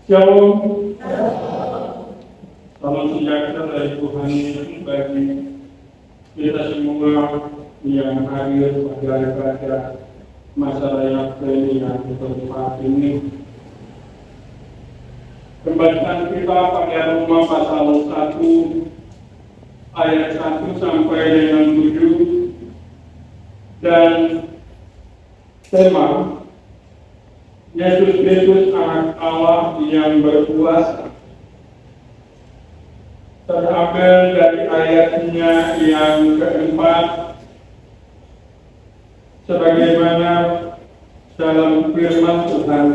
Shalom. Salam sejahtera dari Tuhan Yesus bagi kita semua yang hadir pada masa raya Premi yang keempat ini. Kembalikan kita pada Roma pasal 1 ayat 1 sampai dengan 7 dan tema Yesus Kristus Anak Allah yang berkuasa, terambil dari ayatnya yang keempat, sebagaimana dalam firman Tuhan.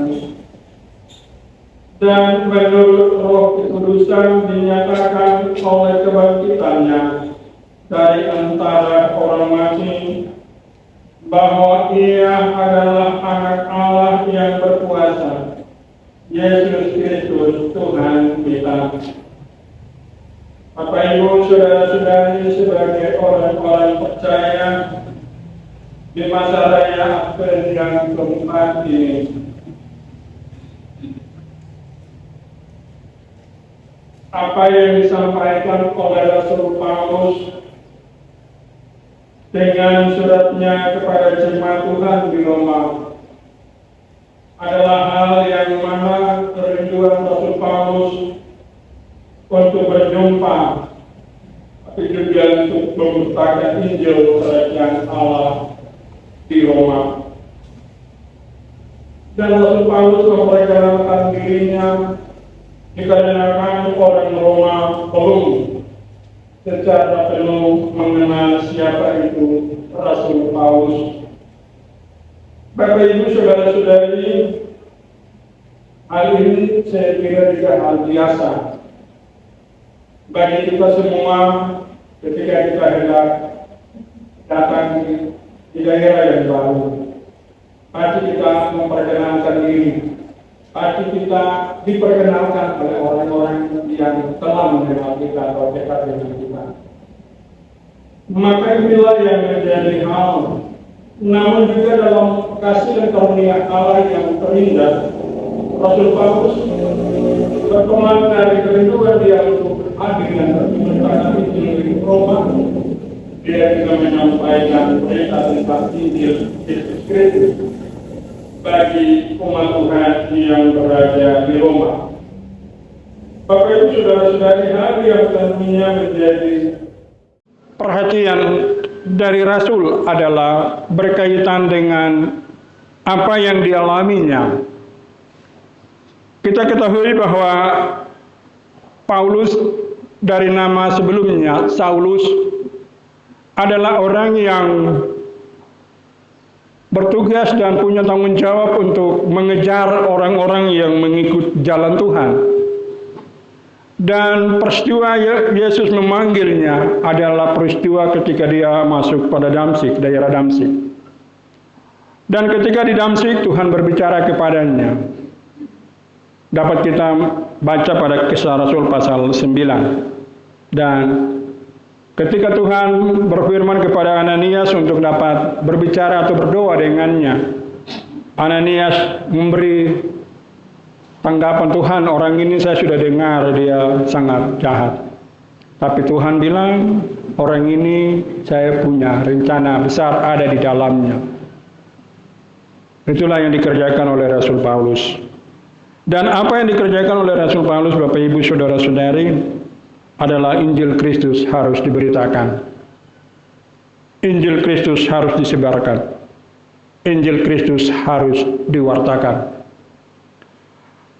Dan menurut Roh Kekudusan dinyatakan oleh kebangkitannya dari antara orang mati, bahwa Ia adalah Anak Allah yang berkuasa, Yesus Kristus Tuhan kita. Bapak Ibu, saudara-saudari, sebagai orang-orang percaya di masa raya Advent yang keempat ini, apa yang disampaikan oleh Rasul Paulus dengan suratnya kepada jemaat Tuhan di Roma adalah hal yang mana kerinduan Rasul Paulus untuk berjumpa, tapi juga untuk memberitakan Injil kerajaan Allah di Roma. Dan Rasul Paulus memperkenalkan dirinya dikarenakan orang Roma belum secara penuh mengenal siapa itu Rasul Paulus. Bapak Ibu, saudara-saudari, hal ini saya kira juga hal biasa bagi kita semua ketika kita hendak datang di daerah yang baru. Pasti kita memperkenalkan diri, pasti kita diperkenalkan oleh orang-orang yang telah mengenal kita atau dekat dengan kita. Maka inilah yang menjadi hal. Namun juga dalam kasih dan karunia Allah yang terindah, Rasul Paulus berkembang dari kerinduan dia untuk hadir dan berbicara di Roma. Dia juga menyampaikan berita tentang Injil Yesus Kristus bagi umat Tuhan yang berada di Roma. Bapak Ibu, saudara-saudari, hal yang tentunya menjadi perhatian dari Rasul adalah berkaitan dengan apa yang dialaminya. Kita ketahui bahwa Paulus dari nama sebelumnya, Saulus, adalah orang yang bertugas dan punya tanggung jawab untuk mengejar orang-orang yang mengikut jalan Tuhan. Dan peristiwa Yesus memanggilnya adalah peristiwa ketika dia masuk pada Damsyik, daerah Damsyik. Dan ketika di Damsyik, Tuhan berbicara kepadanya. Dapat kita baca pada Kisah Rasul pasal 9. Dan ketika Tuhan berfirman kepada Ananias untuk dapat berbicara atau berdoa dengannya, Ananias memberi tanggapan, Tuhan, orang ini saya sudah dengar dia sangat jahat. Tapi Tuhan bilang, orang ini saya punya rencana besar ada di dalamnya. Itulah yang dikerjakan oleh Rasul Paulus. Dan apa yang dikerjakan oleh Rasul Paulus, Bapak Ibu, saudara-saudari, adalah Injil Kristus harus diberitakan. Injil Kristus harus disebarkan. Injil Kristus harus diwartakan.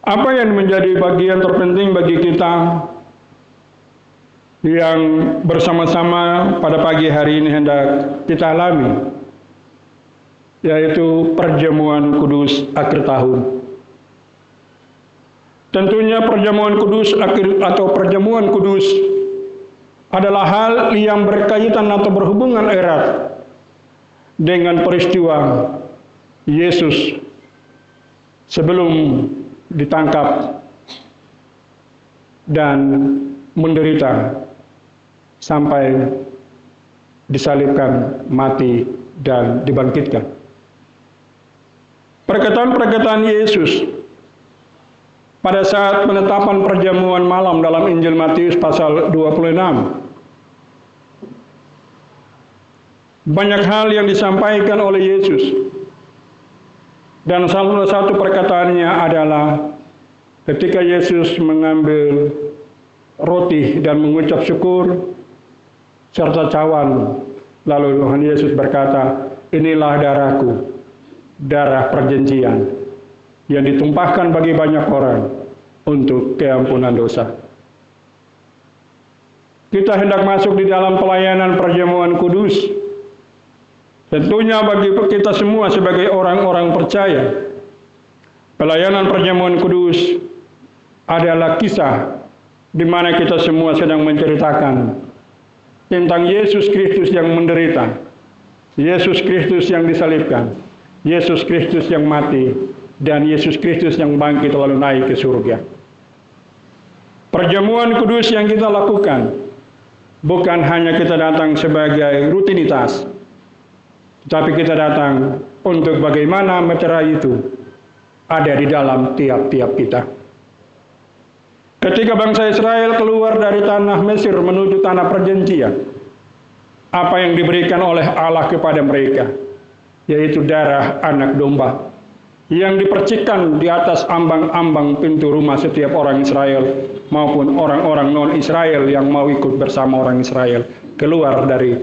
Apa yang menjadi bagian terpenting bagi kita yang bersama-sama pada pagi hari ini hendak kita alami, yaitu perjamuan kudus akhir tahun. Tentunya perjamuan kudus atau perjamuan kudus adalah hal yang berkaitan atau berhubungan erat dengan peristiwa Yesus sebelum ditangkap dan menderita sampai disalibkan, mati, dan dibangkitkan. Perkataan-perkataan Yesus pada saat penetapan perjamuan malam dalam Injil Matius pasal 26. Banyak hal yang disampaikan oleh Yesus. Dan salah satu perkataannya adalah ketika Yesus mengambil roti dan mengucap syukur serta cawan, lalu Tuhan Yesus berkata, inilah darahku, darah perjanjian yang ditumpahkan bagi banyak orang untuk keampunan dosa. Kita hendak masuk di dalam pelayanan perjamuan kudus. Tentunya bagi kita semua sebagai orang-orang percaya, pelayanan perjamuan kudus adalah kisah di mana kita semua sedang menceritakan tentang Yesus Kristus yang menderita, Yesus Kristus yang disalibkan, Yesus Kristus yang mati, dan Yesus Kristus yang bangkit lalu naik ke surga. Perjamuan kudus yang kita lakukan bukan hanya kita datang sebagai rutinitas, tapi kita datang untuk bagaimana meterai itu ada di dalam tiap-tiap kita. Ketika bangsa Israel keluar dari tanah Mesir menuju tanah perjanjian, apa yang diberikan oleh Allah kepada mereka, yaitu darah anak domba, yang dipercikkan di atas ambang-ambang pintu rumah setiap orang Israel, maupun orang-orang non-Israel yang mau ikut bersama orang Israel keluar dari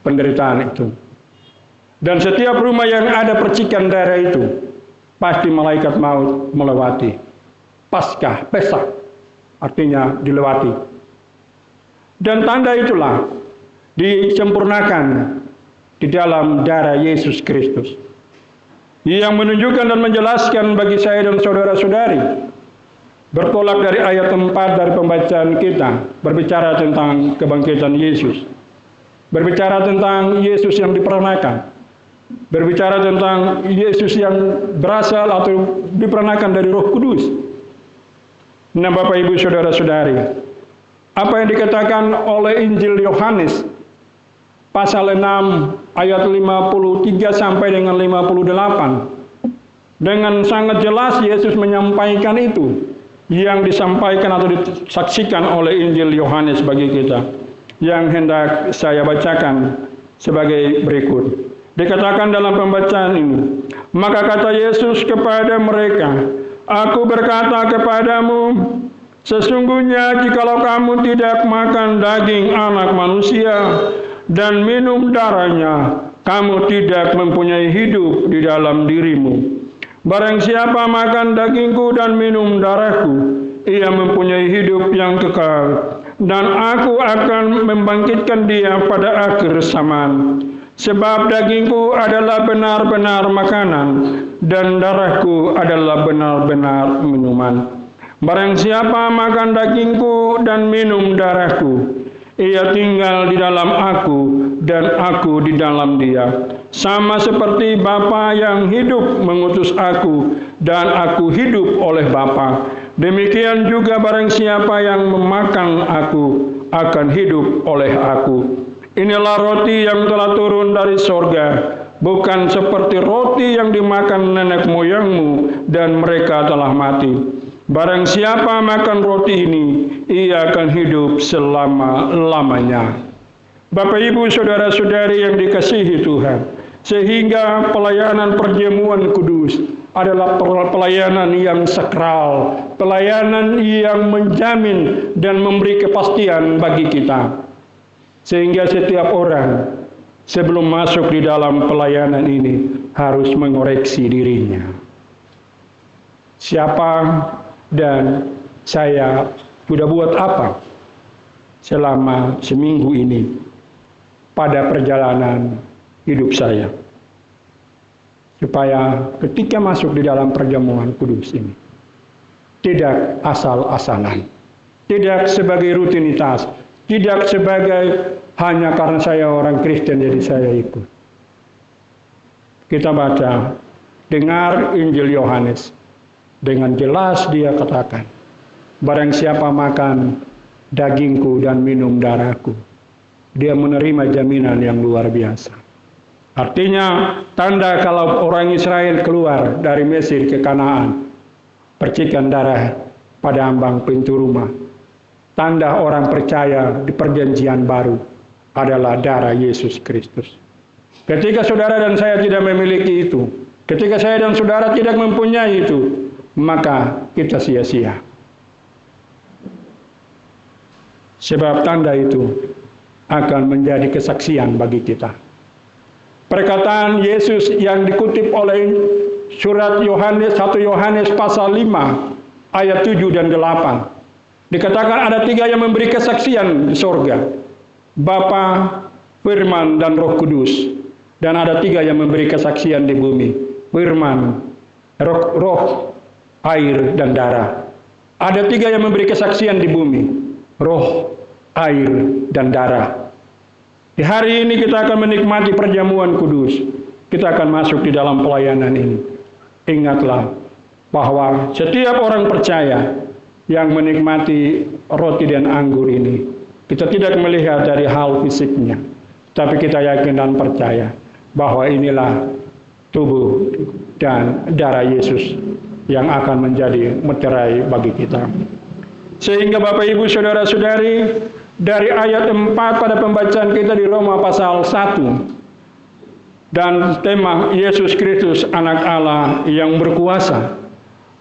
penderitaan itu. Dan setiap rumah yang ada percikan darah itu, pasti malaikat maut melewati. Paskah, Pesak, artinya dilewati. Dan tanda itulah disempurnakan di dalam darah Yesus Kristus, yang menunjukkan dan menjelaskan bagi saya dan saudara-saudari, bertolak dari ayat 4 dari pembacaan kita, berbicara tentang kebangkitan Yesus, berbicara tentang Yesus yang diperanakan, berbicara tentang Yesus yang berasal atau diperanakan dari Roh Kudus. Nah, Bapak Ibu Saudara-saudari, apa yang dikatakan oleh Injil Yohanes pasal 6 ayat 53 sampai dengan 58, dengan sangat jelas Yesus menyampaikan itu yang disampaikan atau disaksikan oleh Injil Yohanes bagi kita, yang hendak saya bacakan sebagai berikut. Dikatakan dalam pembacaan ini, maka kata Yesus kepada mereka, aku berkata kepadamu, sesungguhnya jikalau kamu tidak makan daging anak manusia dan minum darahnya, kamu tidak mempunyai hidup di dalam dirimu. Barang siapa makan dagingku dan minum darahku, ia mempunyai hidup yang kekal, dan aku akan membangkitkan dia pada akhir zaman. Sebab dagingku adalah benar-benar makanan, dan darahku adalah benar-benar minuman. Barang siapa makan dagingku dan minum darahku, ia tinggal di dalam aku, dan aku di dalam dia. Sama seperti Bapa yang hidup mengutus aku, dan aku hidup oleh Bapa. Demikian juga barang siapa yang memakan aku, akan hidup oleh aku. Inilah roti yang telah turun dari sorga, bukan seperti roti yang dimakan nenek moyangmu, dan mereka telah mati. Barang siapa makan roti ini, ia akan hidup selama-lamanya. Bapak Ibu Saudara-saudari yang dikasihi Tuhan, sehingga pelayanan perjamuan kudus adalah pelayanan yang sakral, pelayanan yang menjamin dan memberi kepastian bagi kita. Sehingga setiap orang sebelum masuk di dalam pelayanan ini harus mengoreksi dirinya. Siapa dan saya sudah buat apa selama seminggu ini pada perjalanan hidup saya, supaya ketika masuk di dalam perjamuan kudus ini tidak asal-asalan, tidak sebagai rutinitas, tidak sebagai hanya karena saya orang Kristen jadi saya ikut. Kita baca, dengar Injil Yohanes, dengan jelas dia katakan, barang siapa makan dagingku dan minum darahku, dia menerima jaminan yang luar biasa. Artinya, tanda kalau orang Israel keluar dari Mesir ke Kanaan, percikan darah pada ambang pintu rumah. Tanda orang percaya di perjanjian baru adalah darah Yesus Kristus. Ketika saudara dan saya tidak memiliki itu, ketika saya dan saudara tidak mempunyai itu, maka kita sia-sia. Sebab tanda itu akan menjadi kesaksian bagi kita. Perkataan Yesus yang dikutip oleh surat Yohanes 1 Yohanes pasal 5 ayat 7 dan 8. Dikatakan ada 3 yang memberi kesaksian di sorga. Bapa, Firman, dan Roh Kudus. Dan ada 3 yang memberi kesaksian di bumi. Firman, roh, air, dan darah. Ada 3 yang memberi kesaksian di bumi. Roh, air, dan darah. Di hari ini kita akan menikmati perjamuan kudus. Kita akan masuk di dalam pelayanan ini. Ingatlah bahwa setiap orang percaya yang menikmati roti dan anggur ini, kita tidak melihat dari hal fisiknya, tapi kita yakin dan percaya bahwa inilah tubuh dan darah Yesus yang akan menjadi meterai bagi kita. Sehingga Bapak Ibu Saudara-saudari, dari ayat 4 pada pembacaan kita di Roma pasal 1, dan tema Yesus Kristus anak Allah yang berkuasa,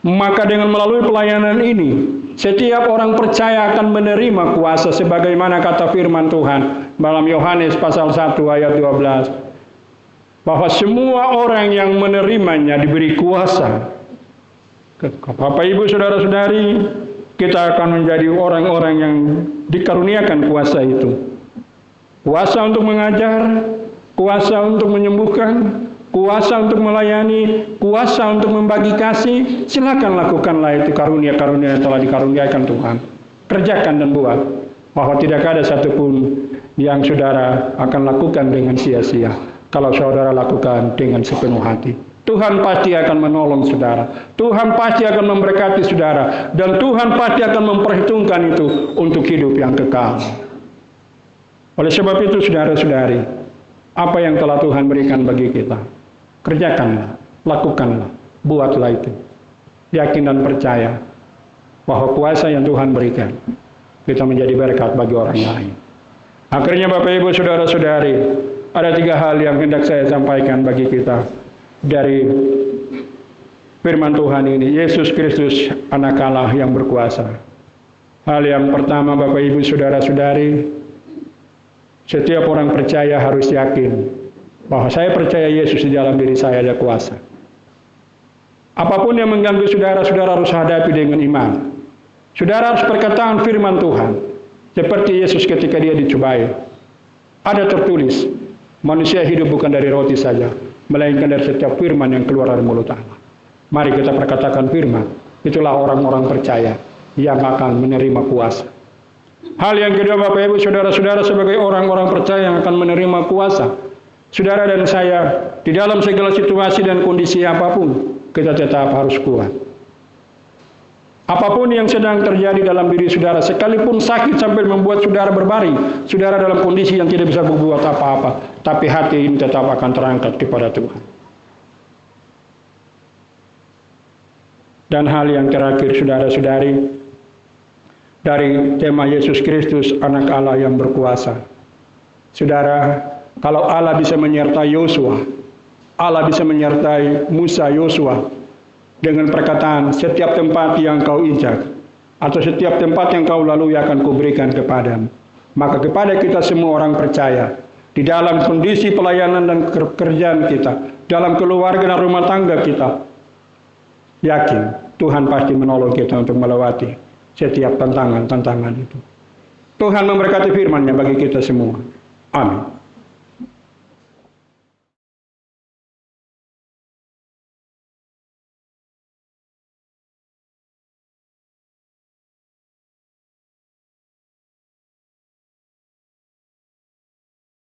maka dengan melalui pelayanan ini, setiap orang percaya akan menerima kuasa sebagaimana kata firman Tuhan dalam Yohanes pasal 1 ayat 12, bahwa semua orang yang menerimanya diberi kuasa. Bapak Ibu Saudara-saudari, kita akan menjadi orang-orang yang dikaruniakan kuasa itu. Kuasa untuk mengajar, kuasa untuk menyembuhkan, kuasa untuk melayani, kuasa untuk membagi kasih. Silakan lakukanlah itu karunia-karunia yang telah dikaruniakan Tuhan. Kerjakan dan buat, bahwa tidak ada satupun yang saudara akan lakukan dengan sia-sia kalau saudara lakukan dengan sepenuh hati. Tuhan pasti akan menolong saudara. Tuhan pasti akan memberkati saudara. Dan Tuhan pasti akan memperhitungkan itu untuk hidup yang kekal. Oleh sebab itu saudara-saudari, apa yang telah Tuhan berikan bagi kita, kerjakanlah, lakukanlah, buatlah itu. Yakin dan percaya bahwa kuasa yang Tuhan berikan, kita menjadi berkat bagi orang lain. Akhirnya Bapak Ibu Saudara-saudari, ada 3 hal yang hendak saya sampaikan bagi kita dari firman Tuhan ini. Yesus Kristus anak Allah yang berkuasa. Hal yang pertama Bapak Ibu Saudara-saudari, setiap orang percaya harus yakin bahwa saya percaya Yesus di dalam diri saya ada kuasa. Apapun yang mengganggu saudara, saudara harus hadapi dengan iman. Saudara harus perkataan firman Tuhan seperti Yesus ketika dia dicobai. Ada tertulis, manusia hidup bukan dari roti saja, melainkan dari setiap firman yang keluar dari mulut Allah. Mari kita perkatakan firman. Itulah orang-orang percaya yang akan menerima kuasa. Hal yang kedua Bapak Ibu Saudara-saudara, sebagai orang-orang percaya yang akan menerima kuasa, saudara dan saya di dalam segala situasi dan kondisi apapun, kita tetap harus kuat. Apapun yang sedang terjadi dalam diri saudara, sekalipun sakit sampai membuat saudara berbaring, saudara dalam kondisi yang tidak bisa berbuat apa-apa, tapi hati ini tetap akan terangkat kepada Tuhan. Dan hal yang terakhir saudara-saudari, dari tema Yesus Kristus anak Allah yang berkuasa. Saudara, kalau Allah bisa menyertai Yosua, Allah bisa menyertai Musa Yosua dengan perkataan setiap tempat yang kau injak atau setiap tempat yang kau lalui akan kuberikan kepadamu. Maka kepada kita semua orang percaya, di dalam kondisi pelayanan dan pekerjaan kita, dalam keluarga dan rumah tangga kita, yakin Tuhan pasti menolong kita untuk melewati setiap tantangan-tantangan itu. Tuhan memberkati firman-Nya bagi kita semua. Amin.